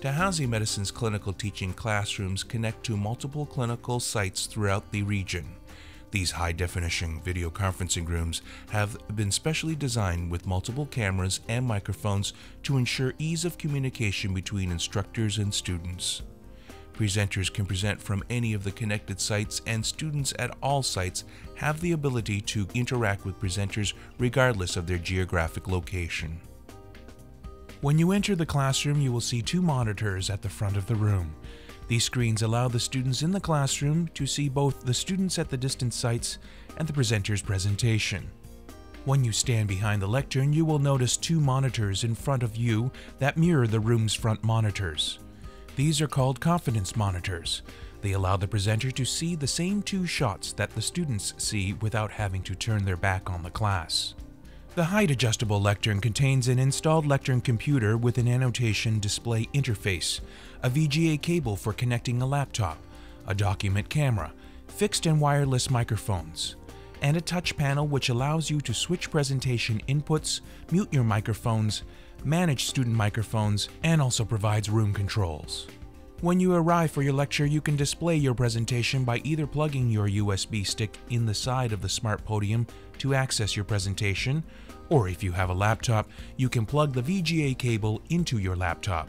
Dalhousie Medicine's clinical teaching classrooms connect to multiple clinical sites throughout the region. These high-definition video conferencing rooms have been specially designed with multiple cameras and microphones to ensure ease of communication between instructors and students. Presenters can present from any of the connected sites, and students at all sites have the ability to interact with presenters regardless of their geographic location. When you enter the classroom, you will see two monitors at the front of the room. These screens allow the students in the classroom to see both the students at the distant sites and the presenter's presentation. When you stand behind the lectern, you will notice two monitors in front of you that mirror the room's front monitors. These are called confidence monitors. They allow the presenter to see the same two shots that the students see without having to turn their back on the class. The height-adjustable lectern contains an installed lectern computer with an annotation display interface, a VGA cable for connecting a laptop, a document camera, fixed and wireless microphones, and a touch panel which allows you to switch presentation inputs, mute your microphones, manage student microphones, and also provides room controls. When you arrive for your lecture, you can display your presentation by either plugging your USB stick in the side of the smart podium to access your presentation, or if you have a laptop, you can plug the VGA cable into your laptop.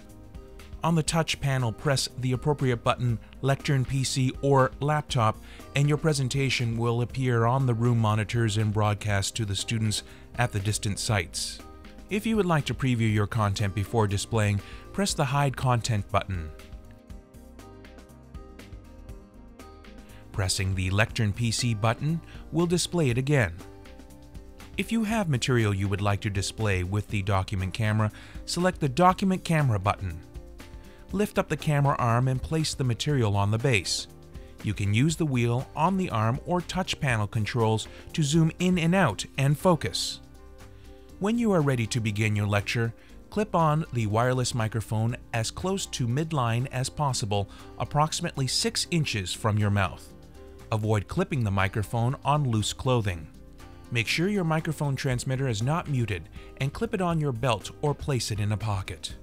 On the touch panel, press the appropriate button, Lectern PC or Laptop, and your presentation will appear on the room monitors and broadcast to the students at the distant sites. If you would like to preview your content before displaying, press the Hide Content button. Pressing the Lectern PC button will display it again. If you have material you would like to display with the document camera, select the Document Camera button. Lift up the camera arm and place the material on the base. You can use the wheel on the arm or touch panel controls to zoom in and out and focus. When you are ready to begin your lecture, clip on the wireless microphone as close to midline as possible, approximately 6 inches from your mouth. Avoid clipping the microphone on loose clothing. Make sure your microphone transmitter is not muted and clip it on your belt or place it in a pocket.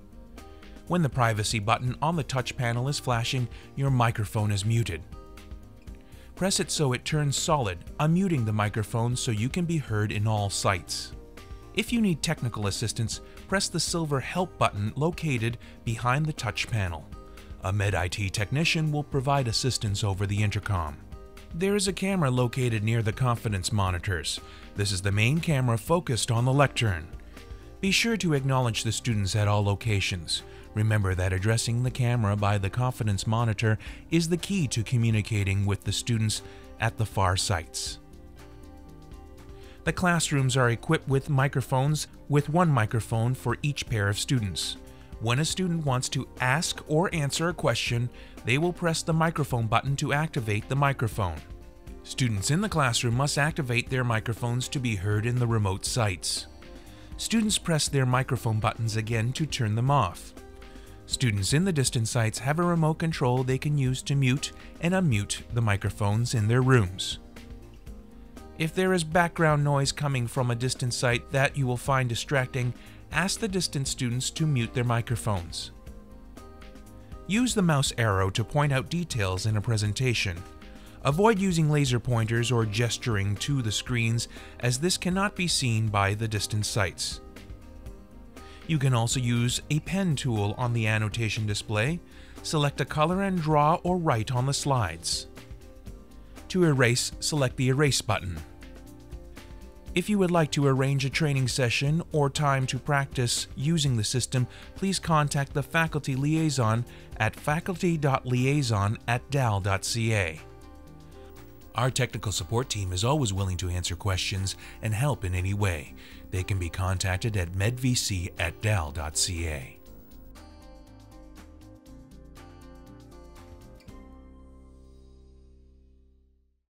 When the privacy button on the touch panel is flashing, your microphone is muted. Press it so it turns solid, unmuting the microphone so you can be heard in all sites. If you need technical assistance, press the silver Help button located behind the touch panel. A Med-IT technician will provide assistance over the intercom. There is a camera located near the confidence monitors. This is the main camera focused on the lectern. Be sure to acknowledge the students at all locations. Remember that addressing the camera by the confidence monitor is the key to communicating with the students at the far sites. The classrooms are equipped with microphones, with one microphone for each pair of students. When a student wants to ask or answer a question, they will press the microphone button to activate the microphone. Students in the classroom must activate their microphones to be heard in the remote sites. Students press their microphone buttons again to turn them off. Students in the distant sites have a remote control they can use to mute and unmute the microphones in their rooms. If there is background noise coming from a distant site that you will find distracting, ask the distant students to mute their microphones. Use the mouse arrow to point out details in a presentation. Avoid using laser pointers or gesturing to the screens, as this cannot be seen by the distant sites. You can also use a pen tool on the annotation display. Select a color and draw or write on the slides. To erase, select the Erase button. If you would like to arrange a training session or time to practice using the system, please contact the faculty liaison at faculty.liaison@dal.ca. Our technical support team is always willing to answer questions and help in any way. They can be contacted at medvc@dal.ca.